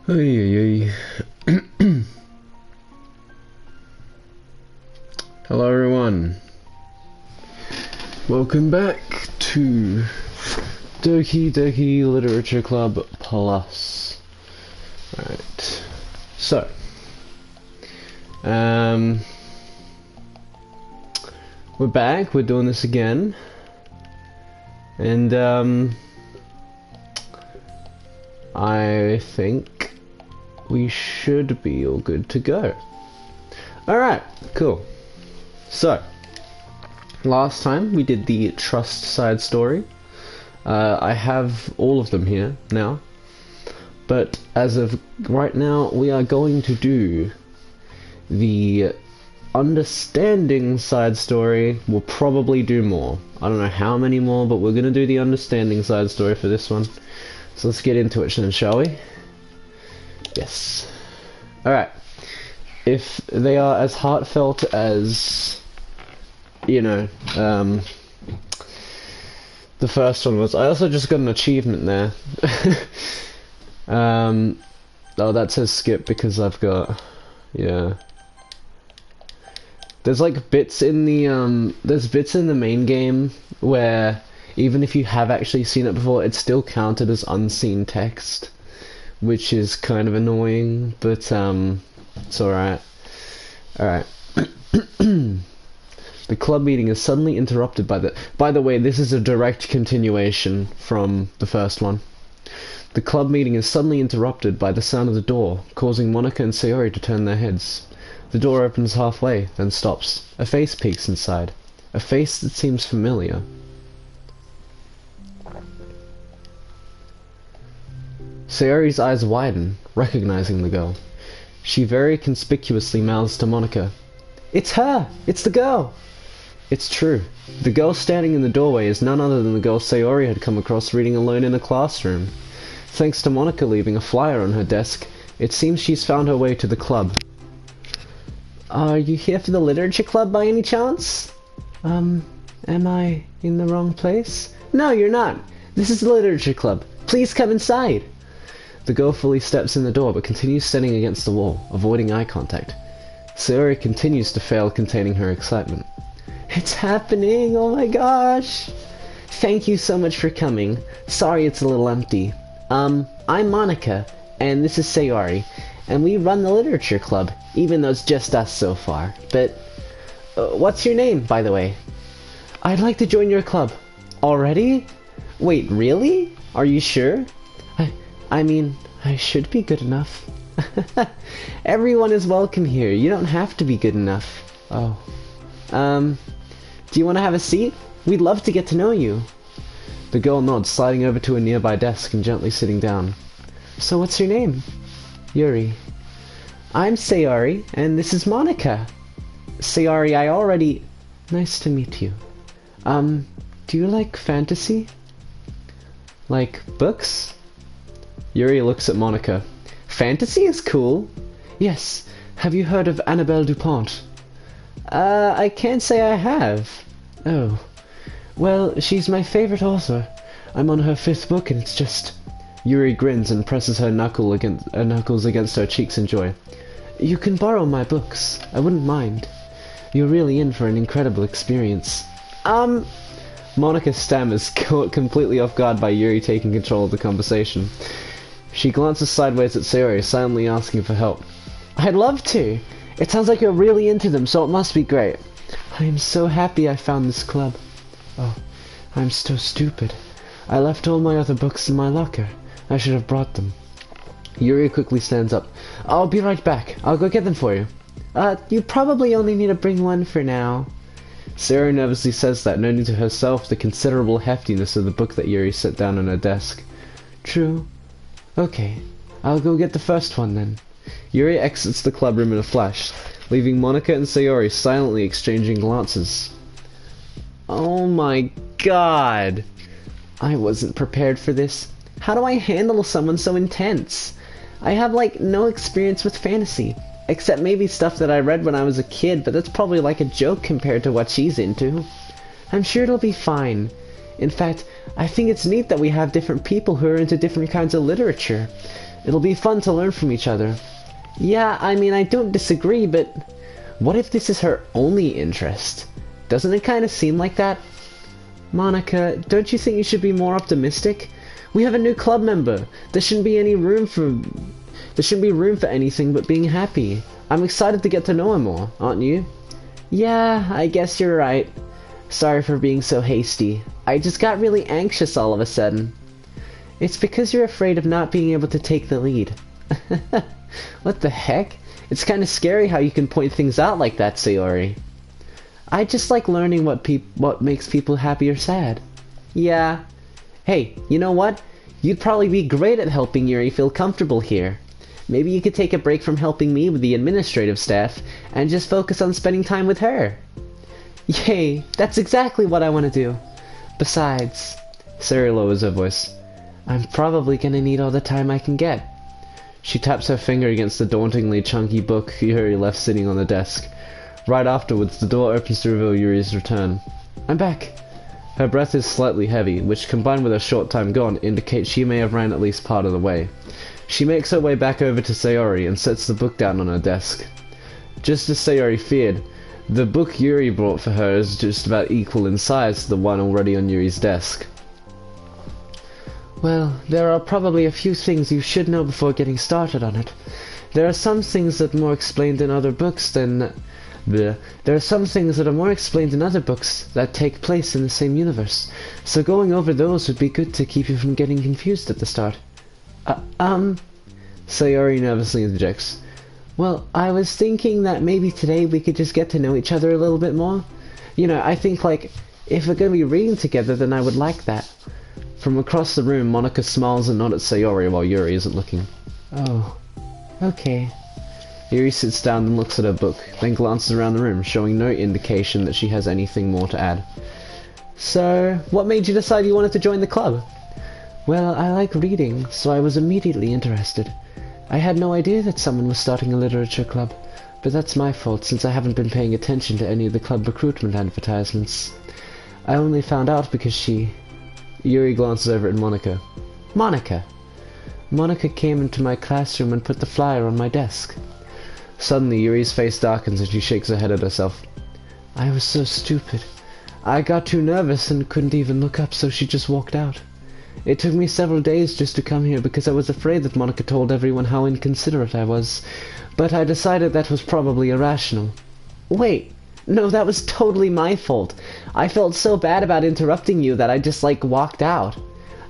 Hey, hello everyone. Welcome back to Doki Doki Literature Club Plus. Alright. So, we're back, we're doing this again. And I think we should be all good to go. Alright, cool. So, last time we did the trust side story. I have all of them here now. But as of right now, we are going to do the understanding side story. We'll probably do more. I don't know how many more, but we're going to do the understanding side story for this one. So let's get into it then, shall we? Yes. Alright. If they are as heartfelt as, you know, the first one was. I also just got an achievement there. Oh, that says skip because I've got, yeah. There's like bits in the, there's bits in the main game where even if you have actually seen it before, it's still counted as unseen text, which is kind of annoying, but it's alright. Alright. The club meeting is suddenly interrupted by the... By the way, this is a direct continuation from the first one. The club meeting is suddenly interrupted by the sound of the door, causing Monica and Sayori to turn their heads. The door opens halfway, then stops. A face peeks inside. A face that seems familiar. Sayori's eyes widen, recognizing the girl. She very conspicuously mouths to Monica, "It's her! It's the girl!" It's true. The girl standing in the doorway is none other than the girl Sayori had come across reading alone in a classroom. Thanks to Monica leaving a flyer on her desk, it seems she's found her way to the club. "Are you here for the literature club by any chance?" Am I in the wrong place?" "No, you're not. This is the literature club. Please come inside." The girl fully steps in the door but continues standing against the wall, avoiding eye contact. Sayori continues to fail containing her excitement. "It's happening! Oh my gosh! Thank you so much for coming. Sorry it's a little empty. I'm Monica, and this is Sayori, and we run the literature club, even though it's just us so far. But, what's your name, by the way?" "I'd like to join your club." "Already? Wait, really? Are you sure?" I mean, I should be good enough." "Everyone is welcome here. You don't have to be good enough." "Oh. Do you want to have a seat? We'd love to get to know you." The girl nods, sliding over to a nearby desk and gently sitting down. "So what's your name?" "Yuri." "I'm Sayori, and this is Monica." "Sayori, I already..." "Nice to meet you. Do you like fantasy?" "Like books?" Yuri looks at Monica. "Fantasy is cool." "Yes. Have you heard of Annabelle Dupont?" I can't say I have." "Oh. Well, she's my favorite author. I'm on her 5th book and it's just..." Yuri grins and presses her knuckles against her cheeks in joy. "You can borrow my books. I wouldn't mind. You're really in for an incredible experience." Monica stammers, caught completely off guard by Yuri taking control of the conversation. She glances sideways at Sayori, silently asking for help. "I'd love to. It sounds like you're really into them, so it must be great." "I am so happy I found this club." "Oh, I'm so stupid. I left all my other books in my locker. I should have brought them." Yuri quickly stands up. "I'll be right back. I'll go get them for you." You probably only need to bring one for now." Sarah nervously says that, noting to herself the considerable heftiness of the book that Yuri set down on her desk. "True. Okay, I'll go get the first one then." Yuri exits the club room in a flash, leaving Monica and Sayori silently exchanging glances. Oh my god! I wasn't prepared for this. How do I handle someone so intense? I have like no experience with fantasy, except maybe stuff that I read when I was a kid, but that's probably like a joke compared to what she's into. I'm sure it'll be fine. In fact, I think it's neat that we have different people who are into different kinds of literature. It'll be fun to learn from each other. Yeah, I mean, I don't disagree, but what if this is her only interest? Doesn't it kind of seem like that? Monica, don't you think you should be more optimistic? We have a new club member. There shouldn't be room for anything but being happy. I'm excited to get to know her more, aren't you? Yeah, I guess you're right. Sorry for being so hasty. I just got really anxious all of a sudden. It's because you're afraid of not being able to take the lead. What the heck? It's kind of scary how you can point things out like that, Sayori. I just like learning what makes people happy or sad. Yeah. Hey, you know what? You'd probably be great at helping Yuri feel comfortable here. Maybe you could take a break from helping me with the administrative staff and just focus on spending time with her. Yay, that's exactly what I want to do. Besides, Sayori lowers her voice, I'm probably gonna need all the time I can get. She taps her finger against the dauntingly chunky book Yuri left sitting on the desk. Right afterwards, the door opens to reveal Yuri's return. I'm back. Her breath is slightly heavy, which combined with her short time gone indicates she may have ran at least part of the way. She makes her way back over to Sayori and sets the book down on her desk. Just as Sayori feared, the book Yuri brought for her is just about equal in size to the one already on Yuri's desk. Well, there are probably a few things you should know before getting started on it. There are some things that are more explained in other books that take place in the same universe, so going over those would be good to keep you from getting confused at the start. Sayori nervously interjects. Well, I was thinking that maybe today we could just get to know each other a little bit more. You know, I think, like, if we're going to be reading together, then I would like that. From across the room, Monica smiles and nods at Sayori while Yuri isn't looking. Oh, okay. Yuri sits down and looks at her book, then glances around the room, showing no indication that she has anything more to add. So, what made you decide you wanted to join the club? Well, I like reading, so I was immediately interested. I had no idea that someone was starting a literature club, but that's my fault since I haven't been paying attention to any of the club recruitment advertisements. I only found out because Yuri glances over at Monica. Monica! Monica came into my classroom and put the flyer on my desk. Suddenly, Yuri's face darkens and she shakes her head at herself. I was so stupid. I got too nervous and couldn't even look up, so she just walked out. It took me several days just to come here because I was afraid that Monica told everyone how inconsiderate I was, but I decided that was probably irrational. Wait, no, that was totally my fault. I felt so bad about interrupting you that I just, walked out.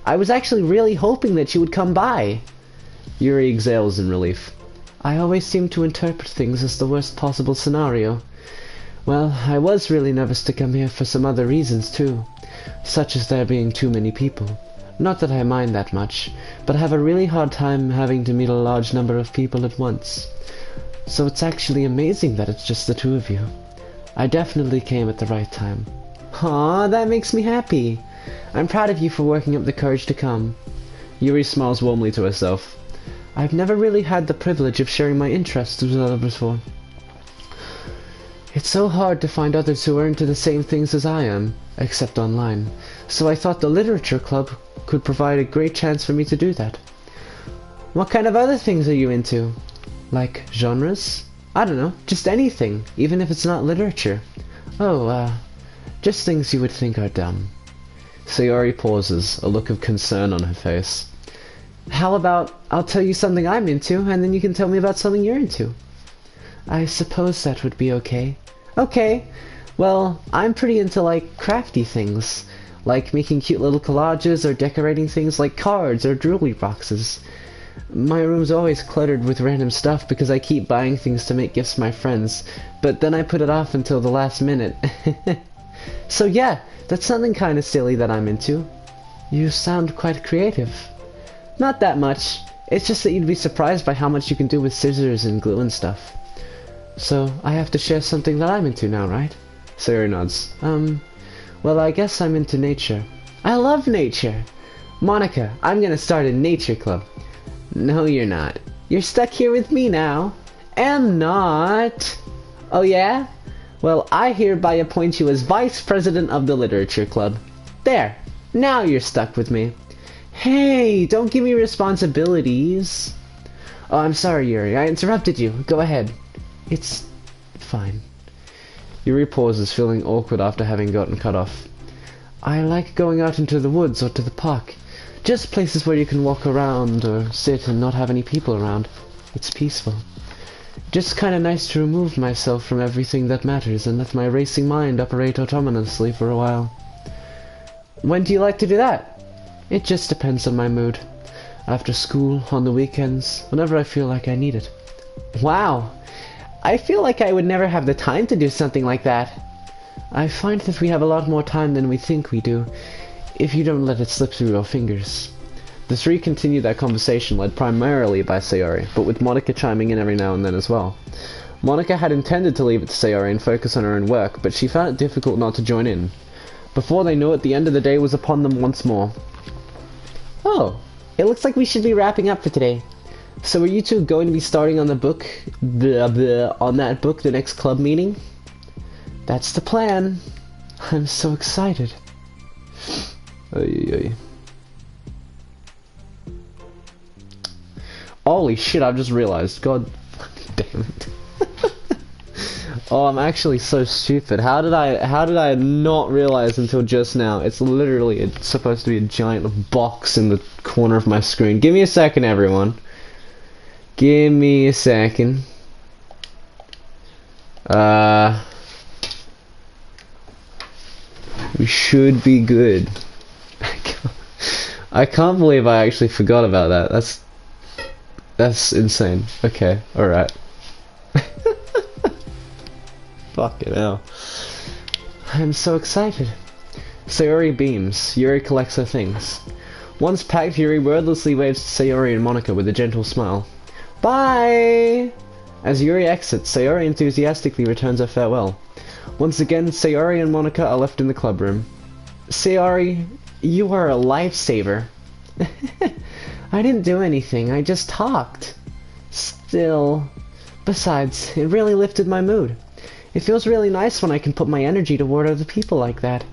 I was actually really hoping that you would come by. Yuri exhales in relief. I always seem to interpret things as the worst possible scenario. Well, I was really nervous to come here for some other reasons too, such as there being too many people. Not that I mind that much, but I have a really hard time having to meet a large number of people at once. So it's actually amazing that it's just the two of you. I definitely came at the right time. Aw, that makes me happy. I'm proud of you for working up the courage to come. Yuri smiles warmly to herself. I've never really had the privilege of sharing my interests with others before. It's so hard to find others who are into the same things as I am, except online, so I thought the literature club could provide a great chance for me to do that. What kind of other things are you into? Like genres? I don't know, just anything, even if it's not literature. Oh, just things you would think are dumb. Sayori pauses, a look of concern on her face. How about I'll tell you something I'm into, and then you can tell me about something you're into? I suppose that would be okay. Okay. Well, I'm pretty into, crafty things. Like making cute little collages or decorating things like cards or jewelry boxes. My room's always cluttered with random stuff because I keep buying things to make gifts to my friends, but then I put it off until the last minute. So yeah, that's something kind of silly that I'm into. You sound quite creative. Not that much. It's just that you'd be surprised by how much you can do with scissors and glue and stuff. So, I have to share something that I'm into now, right? Sayori nods. Well, I guess I'm into nature. I love nature! Monica, I'm gonna start a nature club. No, you're not. You're stuck here with me now. Am not. Oh yeah? Well, I hereby appoint you as vice president of the literature club. There. Now you're stuck with me. Hey, don't give me responsibilities. Oh, I'm sorry, Yuri. I interrupted you. Go ahead. It's fine. Yuri pauses, feeling awkward after having gotten cut off. I like going out into the woods or to the park. Just places where you can walk around or sit and not have any people around. It's peaceful. Just kinda nice to remove myself from everything that matters and let my racing mind operate autonomously for a while. When do you like to do that? It just depends on my mood. After school, on the weekends, whenever I feel like I need it. Wow! I feel like I would never have the time to do something like that. I find that we have a lot more time than we think we do, if you don't let it slip through your fingers. The three continued their conversation, led primarily by Sayori, but with Monika chiming in every now and then as well. Monika had intended to leave it to Sayori and focus on her own work, but she found it difficult not to join in. Before they knew it, the end of the day was upon them once more. Oh, it looks like we should be wrapping up for today. So are you two going to be starting on the book, on that book, the next club meeting? That's the plan. I'm so excited. Oy. Holy shit, I've just realized. God damn it. Oh, I'm actually so stupid. How did I not realize until just now? It's literally supposed to be a giant box in the corner of my screen. Give me a second, everyone. Give me a second. We should be good. I can't believe I actually forgot about that. That's insane. Okay, alright. Fucking hell. I'm so excited. Sayori beams. Yuri collects her things. Once packed, Yuri wordlessly waves to Sayori and Monika with a gentle smile. Bye! As Yuri exits, Sayori enthusiastically returns her farewell. Once again, Sayori and Monika are left in the club room. Sayori, you are a lifesaver. I didn't do anything, I just talked. Still. Besides, it really lifted my mood. It feels really nice when I can put my energy toward other people like that.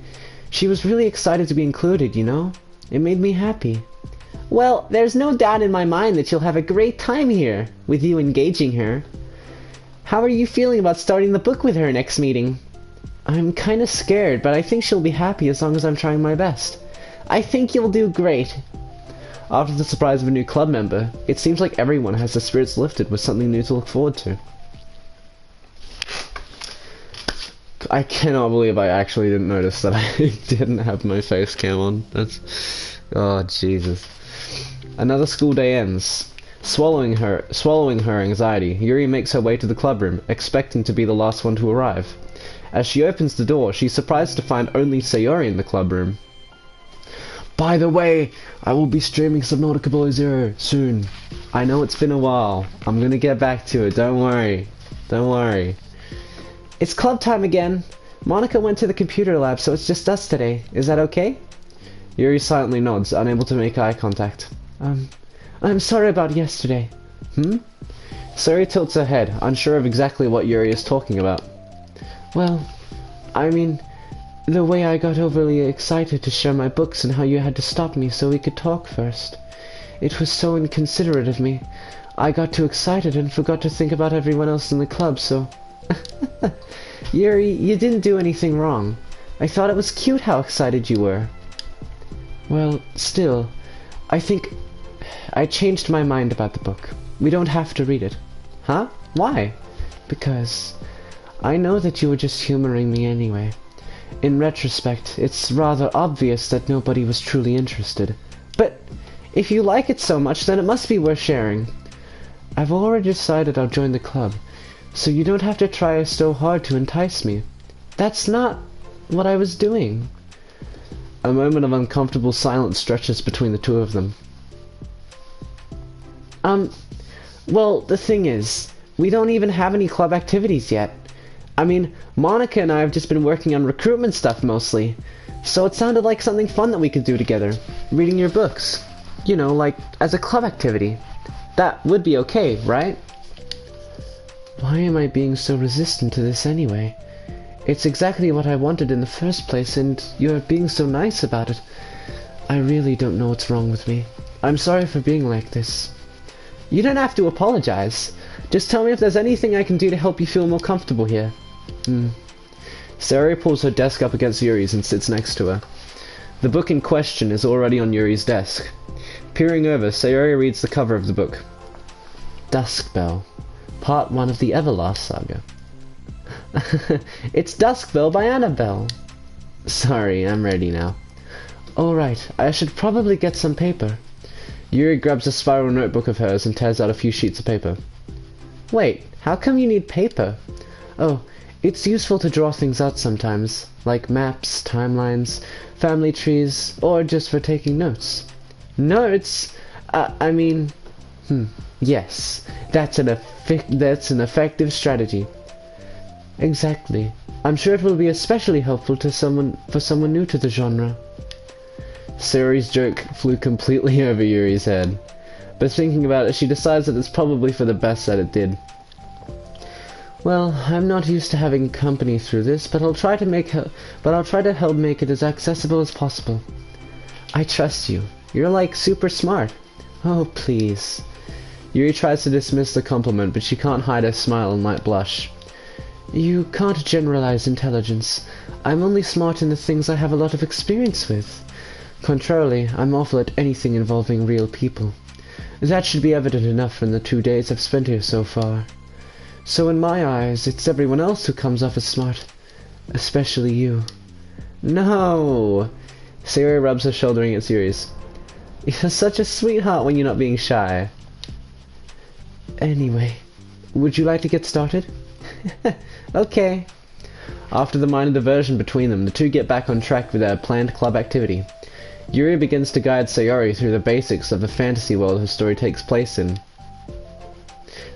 She was really excited to be included, you know? It made me happy. Well, there's no doubt in my mind that you'll have a great time here, with you engaging her. How are you feeling about starting the book with her next meeting? I'm kinda scared, but I think she'll be happy as long as I'm trying my best. I think you'll do great. After the surprise of a new club member, it seems like everyone has their spirits lifted with something new to look forward to. I cannot believe I actually didn't notice that I didn't have my face cam on. That's... oh, Jesus. Another school day ends. Swallowing her anxiety, Yuri makes her way to the clubroom, expecting to be the last one to arrive. As she opens the door, she's surprised to find only Sayori in the clubroom. By the way, I will be streaming Subnautica Below Zero soon. I know it's been a while. I'm gonna get back to it, don't worry. Don't worry. It's club time again. Monika went to the computer lab, so it's just us today. Is that okay? Yuri silently nods, unable to make eye contact. I'm sorry about yesterday. Sayori tilts her head, unsure of exactly what Yuri is talking about. Well, I mean, the way I got overly excited to share my books and how you had to stop me so we could talk first. It was so inconsiderate of me. I got too excited and forgot to think about everyone else in the club, so... Yuri, you didn't do anything wrong. I thought it was cute how excited you were. Well, still, I think I changed my mind about the book. We don't have to read it. Huh? Why? Because I know that you were just humoring me anyway. In retrospect, it's rather obvious that nobody was truly interested. But if you like it so much, then it must be worth sharing. I've already decided I'll join the club, so you don't have to try so hard to entice me. That's not what I was doing. A moment of uncomfortable silence stretches between the two of them. Well, the thing is, we don't even have any club activities yet. I mean, Monika and I have just been working on recruitment stuff mostly, so it sounded like something fun that we could do together. Reading your books. You know, like, as a club activity. That would be okay, right? Why am I being so resistant to this anyway? It's exactly what I wanted in the first place, and you're being so nice about it. I really don't know what's wrong with me. I'm sorry for being like this. You don't have to apologize. Just tell me if there's anything I can do to help you feel more comfortable here. Sayori pulls her desk up against Yuri's and sits next to her. The book in question is already on Yuri's desk. Peering over, Sayori reads the cover of the book. Dusk Bell, Part 1 of the Everlast Saga. It's Dusk Bell by Annabelle. Sorry, I'm ready now. Alright, I should probably get some paper. Yuri grabs a spiral notebook of hers and tears out a few sheets of paper. Wait, how come you need paper? Oh, it's useful to draw things out sometimes, like maps, timelines, family trees, or just for taking notes. Notes? Yes, that's an effective strategy. Exactly. I'm sure it will be especially helpful to someone new to the genre. Sayori's joke flew completely over Yuri's head, but thinking about it, she decides that it's probably for the best that it did. Well, I'm not used to having company through this, but I'll try to help make it as accessible as possible. I trust you. You're like super smart. Oh, please. Yuri tries to dismiss the compliment, but she can't hide her smile and light blush. You can't generalize intelligence. I'm only smart in the things I have a lot of experience with. Contrarily, I'm awful at anything involving real people. That should be evident enough from the 2 days I've spent here so far. So in my eyes, it's everyone else who comes off as smart. Especially you. No! Sayori rubs her shoulder against Yuri's. You're such a sweetheart when you're not being shy. Anyway, would you like to get started? Okay. After the minor diversion between them, the two get back on track with their planned club activity. Yuri begins to guide Sayori through the basics of the fantasy world her story takes place in.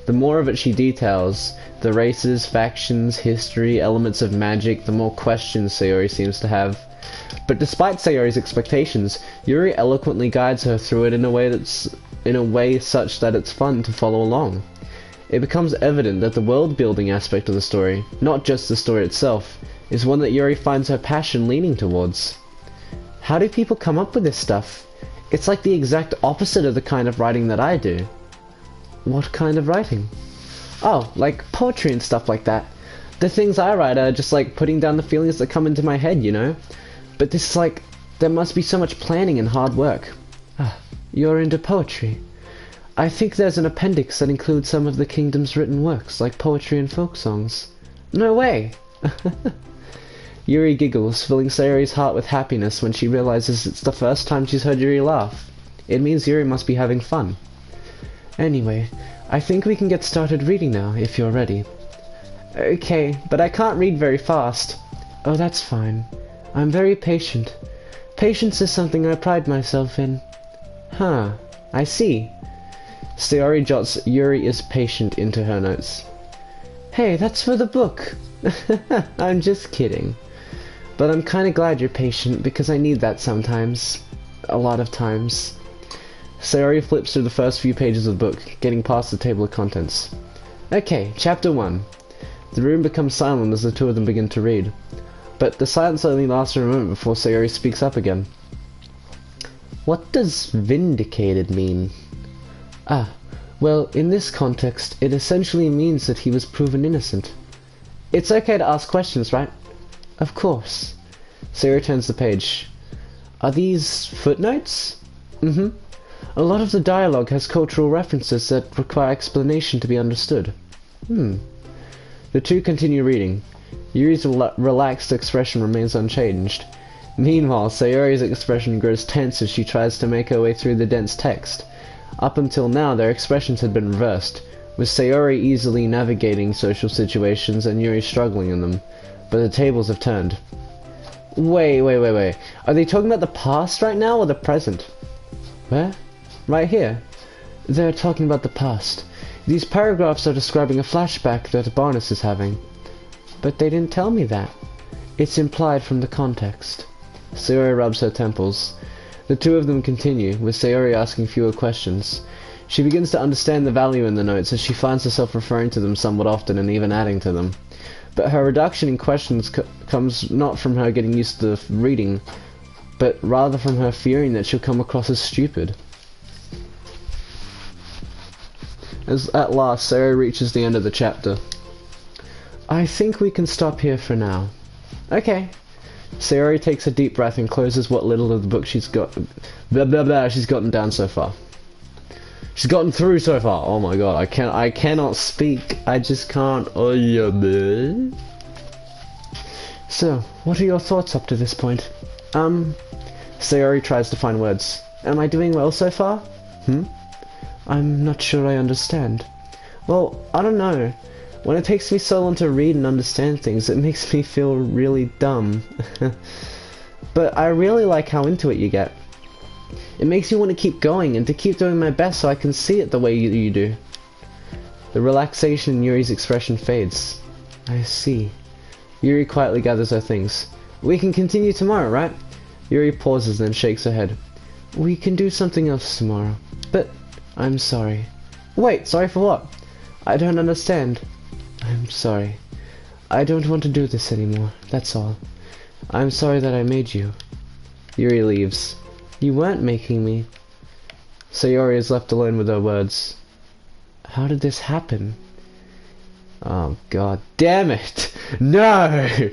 The more of it she details, the races, factions, history, elements of magic, the more questions Sayori seems to have. But despite Sayori's expectations, Yuri eloquently guides her through it in a way such that it's fun to follow along. It becomes evident that the world-building aspect of the story, not just the story itself, is one that Yuri finds her passion leaning towards. How do people come up with this stuff? It's like the exact opposite of the kind of writing that I do. What kind of writing? Oh, like poetry and stuff like that. The things I write are just like putting down the feelings that come into my head, you know? But this is like, there must be so much planning and hard work. You're into poetry. I think there's an appendix that includes some of the kingdom's written works, like poetry and folk songs. No way! Yuri giggles, filling Sayori's heart with happiness when she realizes it's the first time she's heard Yuri laugh. It means Yuri must be having fun. Anyway, I think we can get started reading now, if you're ready. Okay, but I can't read very fast. Oh, that's fine. I'm very patient. Patience is something I pride myself in. Huh, I see. Sayori jots Yuri is patient into her notes. Hey, that's for the book. I'm just kidding. But I'm kinda glad you're patient, because I need that sometimes. A lot of times. Sayori flips through the first few pages of the book, getting past the table of contents. Okay, chapter 1. The room becomes silent as the two of them begin to read. But the silence only lasts for a moment before Sayori speaks up again. What does vindicated mean? Well, in this context, it essentially means that he was proven innocent. It's okay to ask questions, right? Of course. Sayori turns the page. Are these footnotes? A lot of the dialogue has cultural references that require explanation to be understood. The two continue reading. Yuri's relaxed expression remains unchanged. Meanwhile, Sayori's expression grows tense as she tries to make her way through the dense text. Up until now, their expressions had been reversed, with Sayori easily navigating social situations and Yuri struggling in them. But the tables have turned. Wait. Are they talking about the past right now or the present? Where? Right here. They're talking about the past. These paragraphs are describing a flashback that Barnes is having. But they didn't tell me that. It's implied from the context. Sayori rubs her temples. The two of them continue, with Sayori asking fewer questions. She begins to understand the value in the notes as she finds herself referring to them somewhat often and even adding to them. But her reduction in questions comes not from her getting used to the reading, but rather from her fearing that she'll come across as stupid. As at last, Sayori reaches the end of the chapter. I think we can stop here for now. Okay. Sayori takes a deep breath and closes what little of the book she's got. Blah blah blah. She's gotten down so far. She's gotten through so far. Oh my god, I cannot speak. I just can't. Oh yeah, man. So, what are your thoughts up to this point? Sayori tries to find words. Am I doing well so far? I'm not sure I understand. Well, I don't know. When it takes me so long to read and understand things, it makes me feel really dumb. But I really like how into it you get. It makes me want to keep going and to keep doing my best so I can see it the way you do. The relaxation in Yuri's expression fades. I see. Yuri quietly gathers her things. We can continue tomorrow, right? Yuri pauses then shakes her head. We can do something else tomorrow. But I'm sorry. Wait, sorry for what? I don't understand. I'm sorry. I don't want to do this anymore, that's all. I'm sorry that I made you. Yuri leaves. You weren't making me. Sayori is left alone with her words. How did this happen? Oh god damn it! No!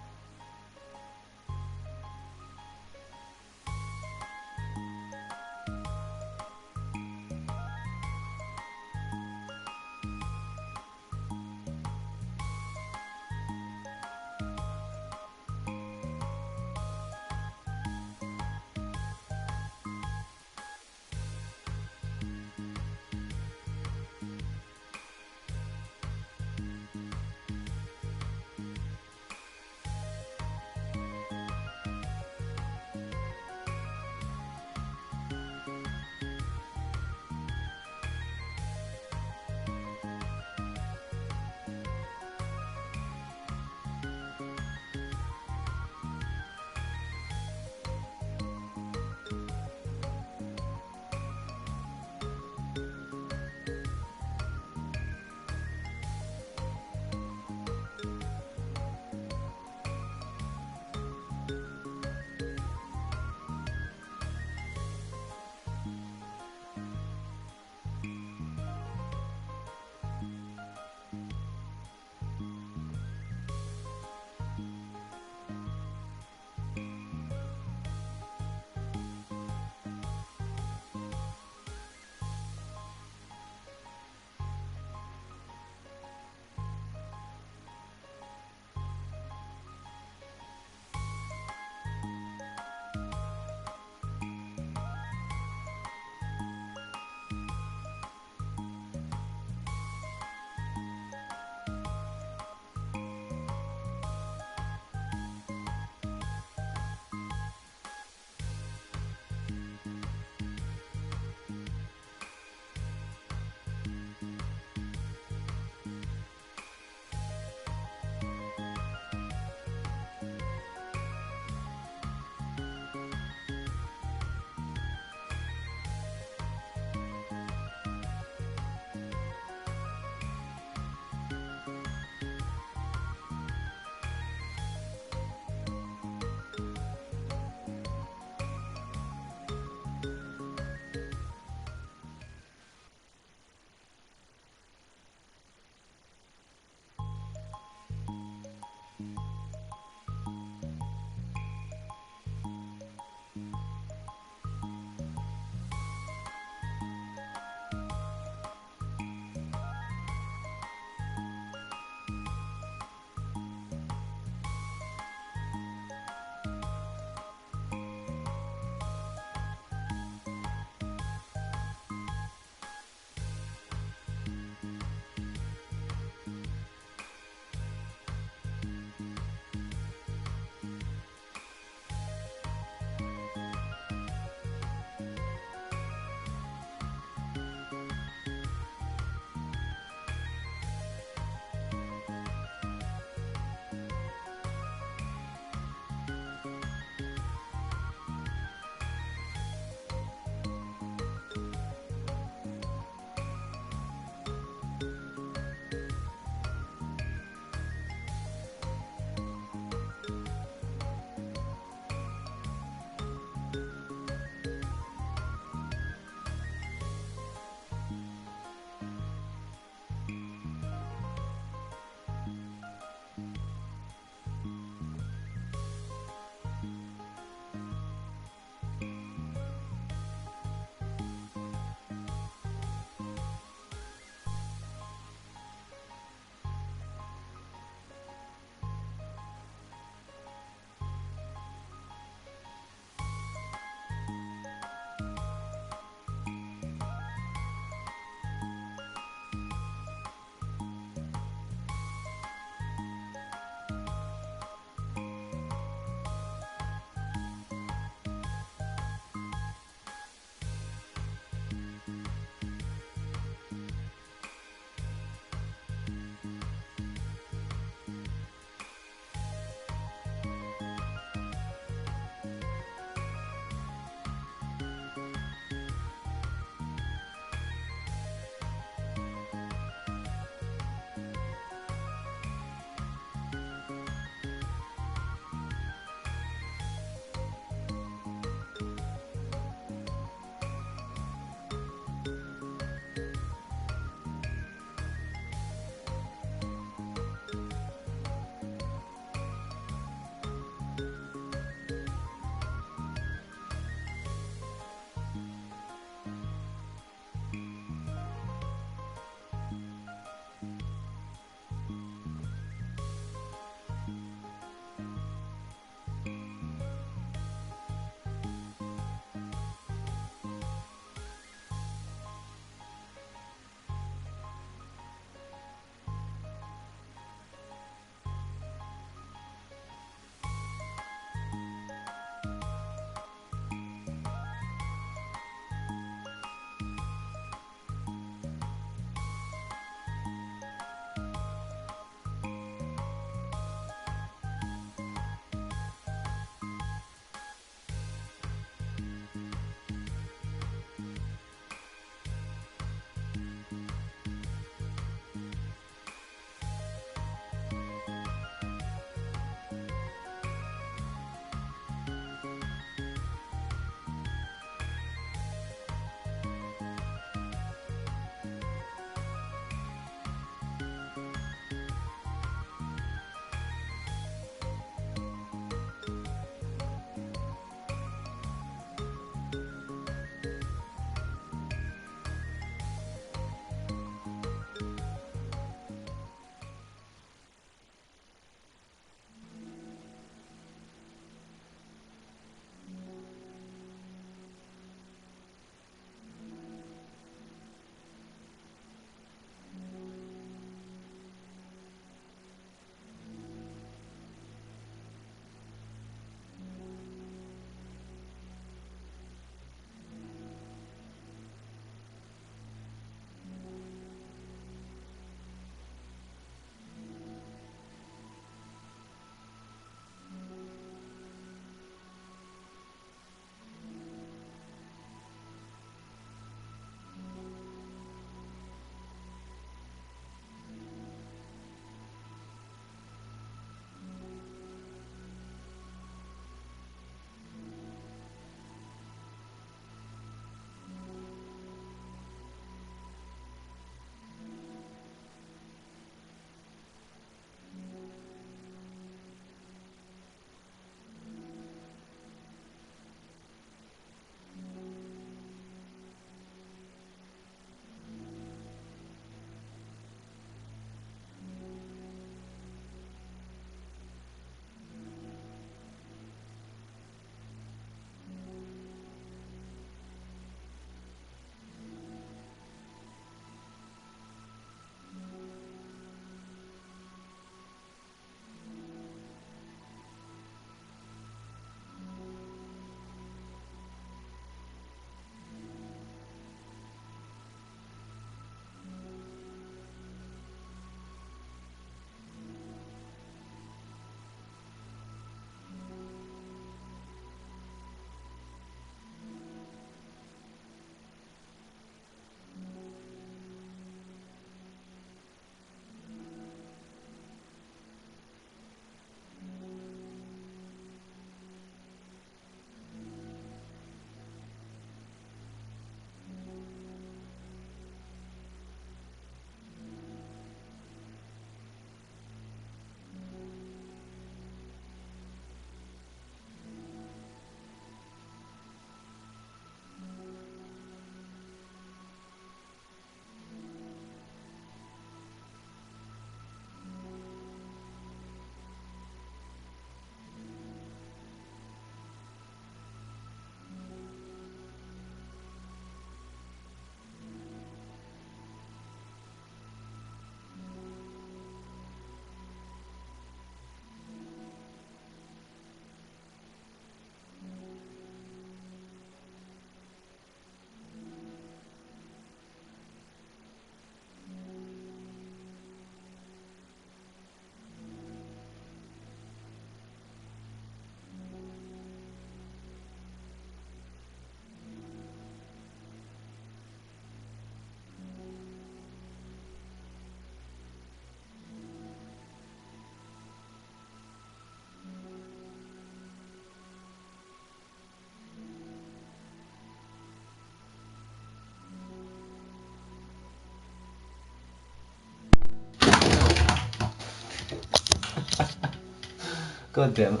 God damn it.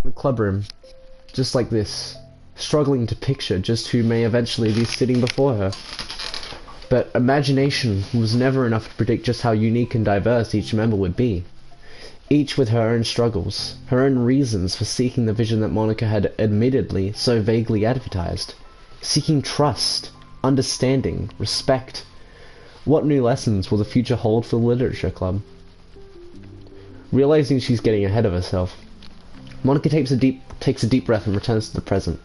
the club room, just like this, struggling to picture just who may eventually be sitting before her. But imagination was never enough to predict just how unique and diverse each member would be. Each with her own struggles, her own reasons for seeking the vision that Monica had admittedly so vaguely advertised. Seeking trust, understanding, respect. What new lessons will the future hold for the Literature Club? Realizing she's getting ahead of herself, Monica takes a deep breath and returns to the present.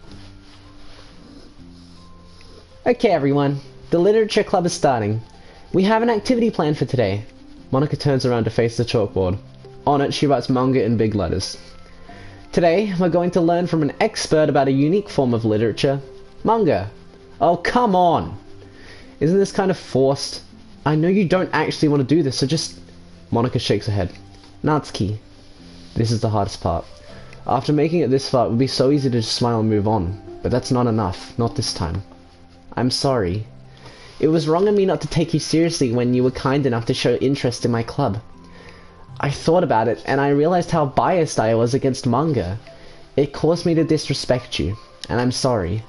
Okay everyone, the Literature Club is starting. We have an activity planned for today. Monica turns around to face the chalkboard. On it, she writes manga in big letters. Today, we're going to learn from an expert about a unique form of literature, manga. Oh, come on! Isn't this kind of forced? I know you don't actually want to do this, so just... Monica shakes her head. Natsuki. This is the hardest part. After making it this far, it would be so easy to just smile and move on. But that's not enough. Not this time. I'm sorry. It was wrong of me not to take you seriously when you were kind enough to show interest in my club. I thought about it, and I realized how biased I was against manga. It caused me to disrespect you, and I'm sorry.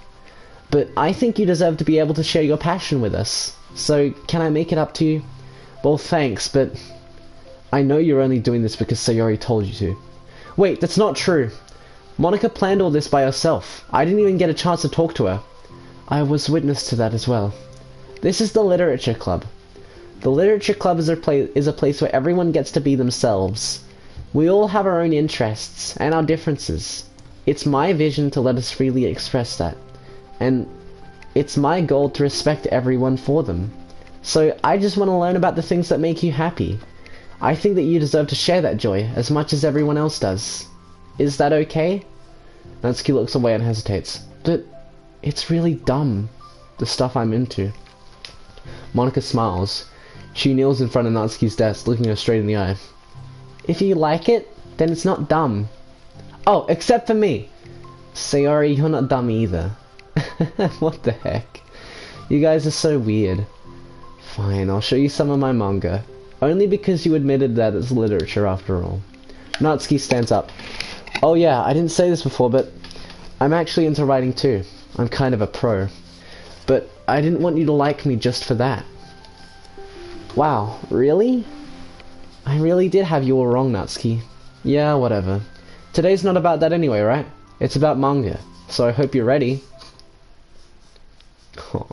But I think you deserve to be able to share your passion with us. So, can I make it up to you? Well, thanks, but I know you're only doing this because Sayori told you to. Wait, that's not true. Monica planned all this by herself. I didn't even get a chance to talk to her. I was witness to that as well. This is the Literature Club. The Literature Club is a place where everyone gets to be themselves. We all have our own interests and our differences. It's my vision to let us freely express that. And it's my goal to respect everyone for them. So I just want to learn about the things that make you happy. I think that you deserve to share that joy as much as everyone else does. Is that okay? Natsuki looks away and hesitates. But it's really dumb, the stuff I'm into. Monica smiles. She kneels in front of Natsuki's desk, looking her straight in the eye. If you like it, then it's not dumb. Oh, except for me! Sayori, you're not dumb either. What the heck? You guys are so weird. Fine, I'll show you some of my manga. Only because you admitted that it's literature after all. Natsuki stands up. Oh yeah, I didn't say this before, but I'm actually into writing too. I'm kind of a pro. But I didn't want you to like me just for that. Wow, really? I really did have you all wrong, Natsuki. Yeah, whatever. Today's not about that anyway, right? It's about manga, so I hope you're ready. Oh.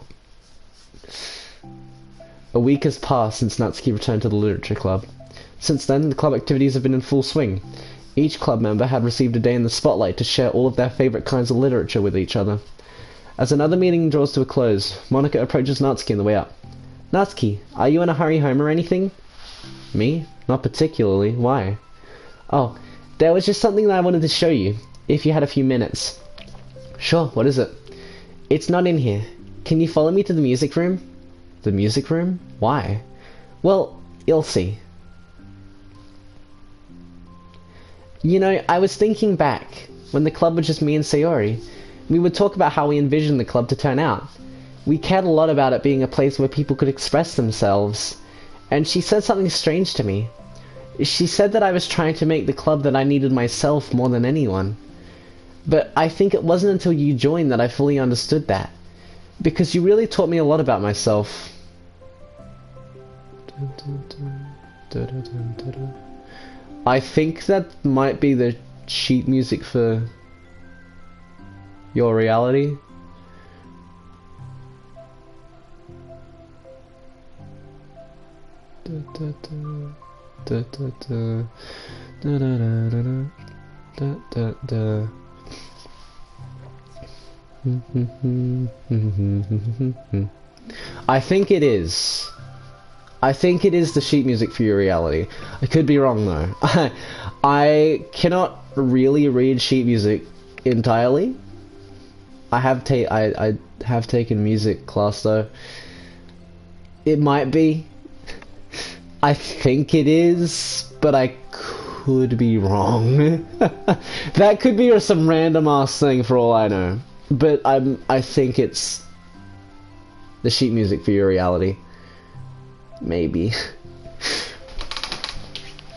A week has passed since Natsuki returned to the Literature Club. Since then, the club activities have been in full swing. Each club member had received a day in the spotlight to share all of their favorite kinds of literature with each other. As another meeting draws to a close, Monica approaches Natsuki on the way up. Natsuki, are you in a hurry home or anything? Me? Not particularly. Why? Oh, there was just something that I wanted to show you, if you had a few minutes. Sure, what is it? It's not in here. Can you follow me to the music room? The music room? Why? Well, you'll see. You know, I was thinking back, when the club was just me and Sayori, we would talk about how we envisioned the club to turn out. We cared a lot about it being a place where people could express themselves. And she said something strange to me. She said that I was trying to make the club that I needed myself more than anyone. But I think it wasn't until you joined that I fully understood that. Because you really taught me a lot about myself. I think that might be the sheet music for your reality. I think it is. I think it is the sheet music for your reality. I could be wrong though. I cannot really read sheet music entirely. I have taken music class though. It might be. I think it is, but I could be wrong. That could be some random ass thing for all I know. But I think it's the sheet music for your reality. Maybe.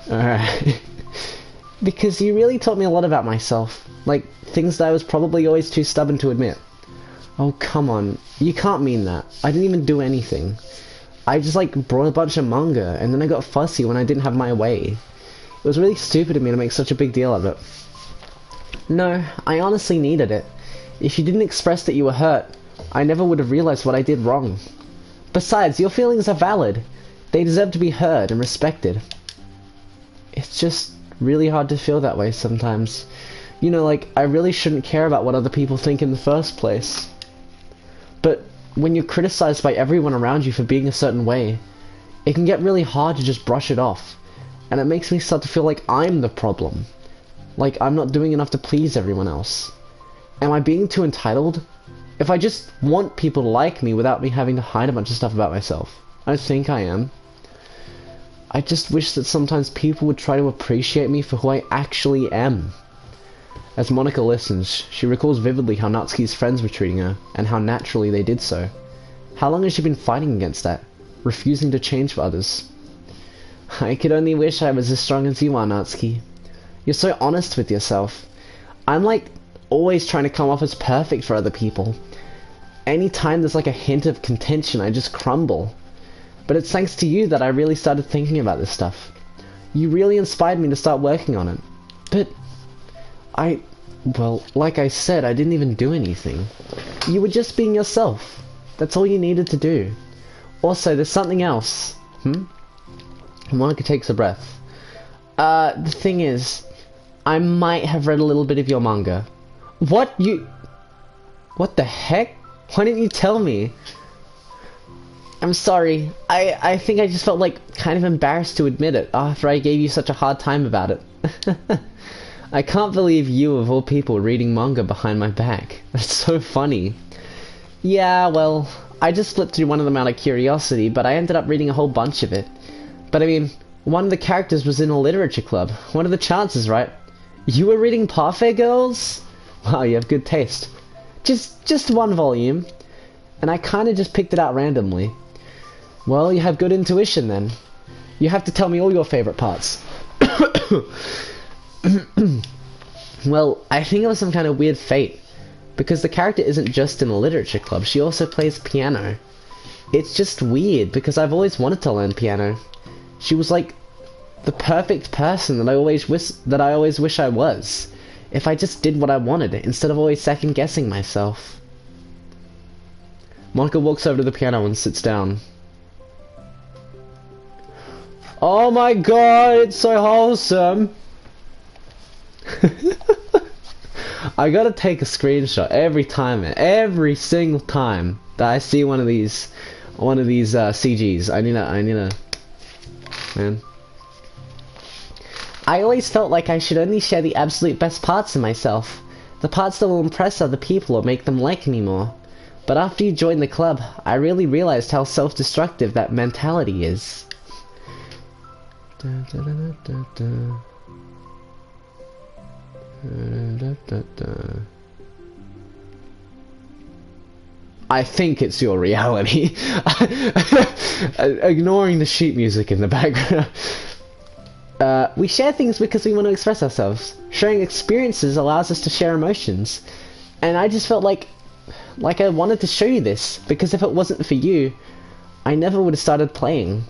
Alright. Because you really taught me a lot about myself. Like, things that I was probably always too stubborn to admit. Oh, come on. You can't mean that. I didn't even do anything. I just, like, brought a bunch of manga, and then I got fussy when I didn't have my way. It was really stupid of me to make such a big deal of it. No, I honestly needed it. If you didn't express that you were hurt, I never would have realized what I did wrong. Besides, your feelings are valid. They deserve to be heard and respected. It's just really hard to feel that way sometimes. You know, like, I really shouldn't care about what other people think in the first place. But when you're criticized by everyone around you for being a certain way, it can get really hard to just brush it off. And it makes me start to feel like I'm the problem. Like I'm not doing enough to please everyone else. Am I being too entitled? If I just want people to like me without me having to hide a bunch of stuff about myself, I think I am. I just wish that sometimes people would try to appreciate me for who I actually am. As Monika listens, she recalls vividly how Natsuki's friends were treating her, and how naturally they did so. How long has she been fighting against that? Refusing to change for others? I could only wish I was as strong as you are, Natsuki. You're so honest with yourself. I'm like, always trying to come off as perfect for other people. Anytime there's like a hint of contention, I just crumble. But it's thanks to you that I really started thinking about this stuff. You really inspired me to start working on it. But well, like I said, I didn't even do anything. You were just being yourself. That's all you needed to do. Also, there's something else. Monika takes a breath. The thing is, I might have read a little bit of your manga. What? What the heck? Why didn't you tell me? I'm sorry. I think I just felt like kind of embarrassed to admit it after I gave you such a hard time about it. I can't believe you, of all people, reading manga behind my back. That's so funny. Yeah, well, I just flipped through one of them out of curiosity, but I ended up reading a whole bunch of it. But I mean, one of the characters was in a literature club. What are the chances, right? You were reading Parfait Girls? Wow, you have good taste. Just one volume. And I kinda just picked it out randomly. Well, you have good intuition then. You have to tell me all your favorite parts. Well, I think it was some kind of weird fate. Because the character isn't just in a literature club, she also plays piano. It's just weird, because I've always wanted to learn piano. She was like the perfect person that I always wish I was. If I just did what I wanted, instead of always second guessing myself. Monika walks over to the piano and sits down. Oh my god, it's so wholesome! I gotta take a screenshot every single time that I see one of these CGs. I need to, man. I always felt like I should only share the absolute best parts of myself, the parts that will impress other people or make them like me more. But after you joined the club, I really realized how self-destructive that mentality is. I think it's your reality. Ignoring the sheet music in the background. We share things because we want to express ourselves. Sharing experiences allows us to share emotions. And I just felt like I wanted to show you this, because if it wasn't for you, I never would have started playing.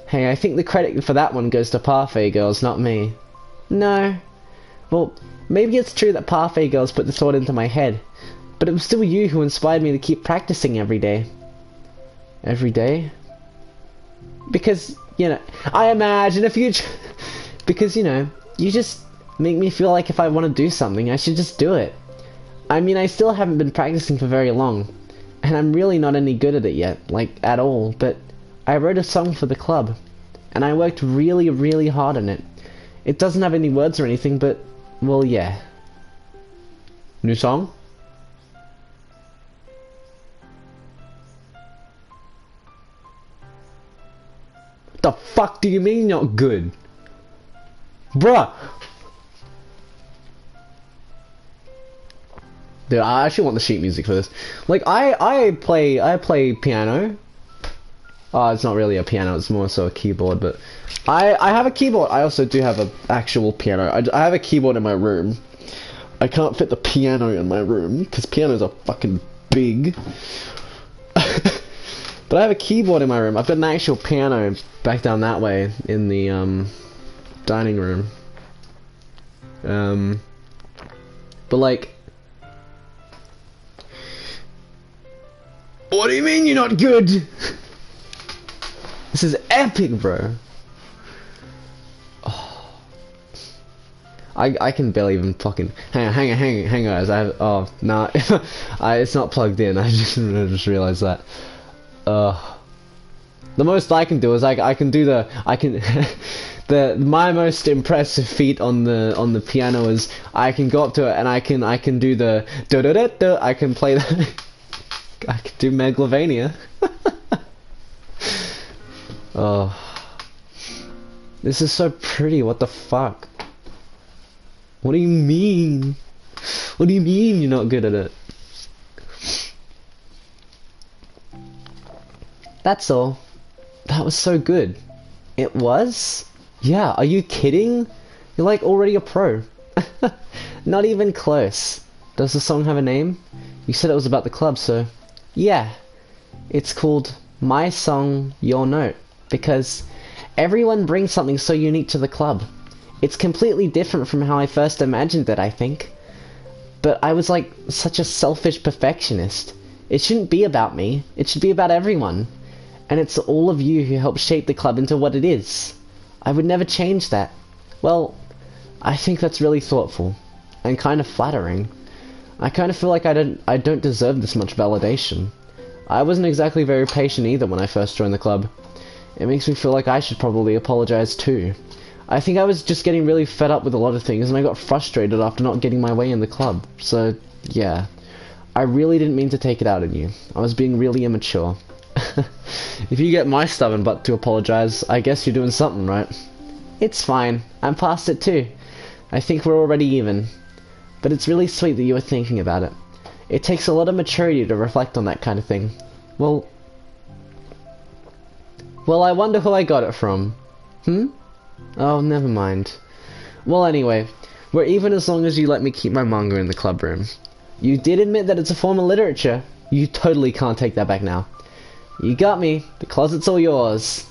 Hey, I think the credit for that one goes to Parfait Girls, not me. No. Well, maybe it's true that Parfait Girls put the thought into my head, but it was still you who inspired me to keep practicing every day. Every day? Because, you know, I imagine a future... because, you know, you just make me feel like if I want to do something, I should just do it. I mean, I still haven't been practicing for very long, and I'm really not any good at it yet, like, at all, but I wrote a song for the club, and I worked really, really hard on it. It doesn't have any words or anything, but, well, yeah. New song? What the fuck do you mean not good? Bruh! Dude, I actually want the sheet music for this. Like, I play piano. Oh, it's not really a piano, it's more so a keyboard, but I have a keyboard. I also do have an actual piano. I have a keyboard in my room. I can't fit the piano in my room because pianos are fucking big. But I have a keyboard in my room. I've got an actual piano back down that way in the dining room. But like, what do you mean you're not good? This is epic, bro. Oh. I can barely even fucking hang on, guys. I have, oh nah, it's not plugged in. I just realized that. The most I can do is I can do my most impressive feat on the piano is I can go up to it and I can do the da da da da. I can play the I can do Megalovania. Oh, this is so pretty. What the fuck? What do you mean? What do you mean you're not good at it? That's all. That was so good. It was? Yeah, are you kidding? You're like already a pro. Not even close. Does the song have a name? You said it was about the club, so... Yeah. It's called My Song, Your Note. Because everyone brings something so unique to the club. It's completely different from how I first imagined it, I think. But I was like such a selfish perfectionist. It shouldn't be about me. It should be about everyone. And it's all of you who helped shape the club into what it is. I would never change that. Well, I think that's really thoughtful. And kind of flattering. I kind of feel like I don't deserve this much validation. I wasn't exactly very patient either when I first joined the club. It makes me feel like I should probably apologize too. I think I was just getting really fed up with a lot of things and I got frustrated after not getting my way in the club. So, yeah. I really didn't mean to take it out on you. I was being really immature. If you get my stubborn butt to apologize, I guess you're doing something right. It's fine. I'm past it too. I think we're already even. But it's really sweet that you were thinking about it. It takes a lot of maturity to reflect on that kind of thing. Well, I wonder who I got it from. Oh, never mind. Well, anyway, we're even as long as you let me keep my manga in the club room. You did admit that it's a form of literature. You totally can't take that back now. You got me. The closet's all yours.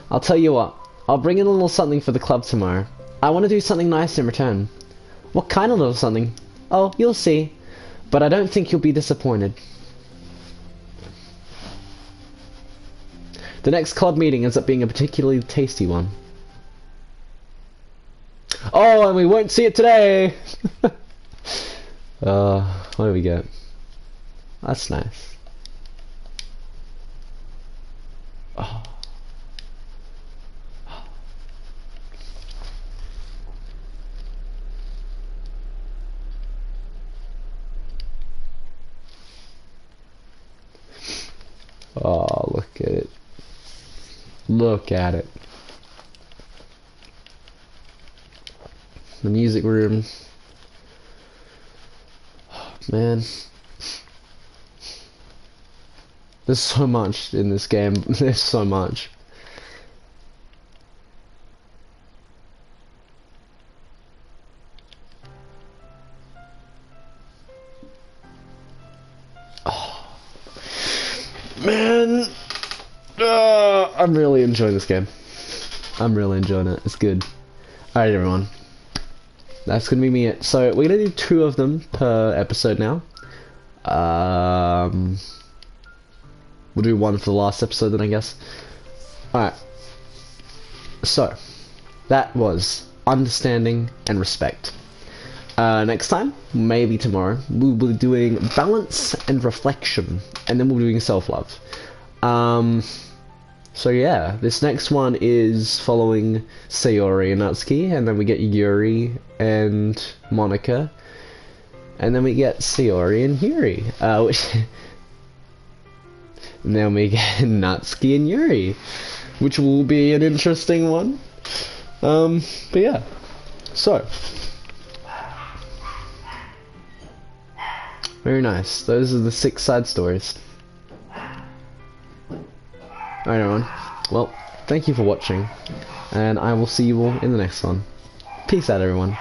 I'll tell you what. I'll bring in a little something for the club tomorrow. I want to do something nice in return. What kind of little something? Oh, you'll see. But I don't think you'll be disappointed. The next club meeting ends up being a particularly tasty one. Oh, and we won't see it today! What do we get? That's nice. Oh. Oh, look at it. Look at it. The music room. Oh, man. There's so much in this game. There's so much. Oh. Man. I'm really enjoying this game. I'm really enjoying it. It's good. Alright, everyone. That's gonna be me. So, we're gonna do 2 of them per episode now. We'll do 1 for the last episode then, I guess. Alright. So, that was understanding and respect. Next time, maybe tomorrow, we'll be doing balance and reflection. And then we'll be doing self-love. So yeah, this next one is following Sayori and Natsuki, and then we get Yuri and Monica, and then we get Sayori and Yuri, and then we get Natsuki and Yuri, which will be an interesting one. But yeah, so very nice. Those are the 6 side stories. Alright, everyone. Well, thank you for watching, and I will see you all in the next one. Peace out, everyone.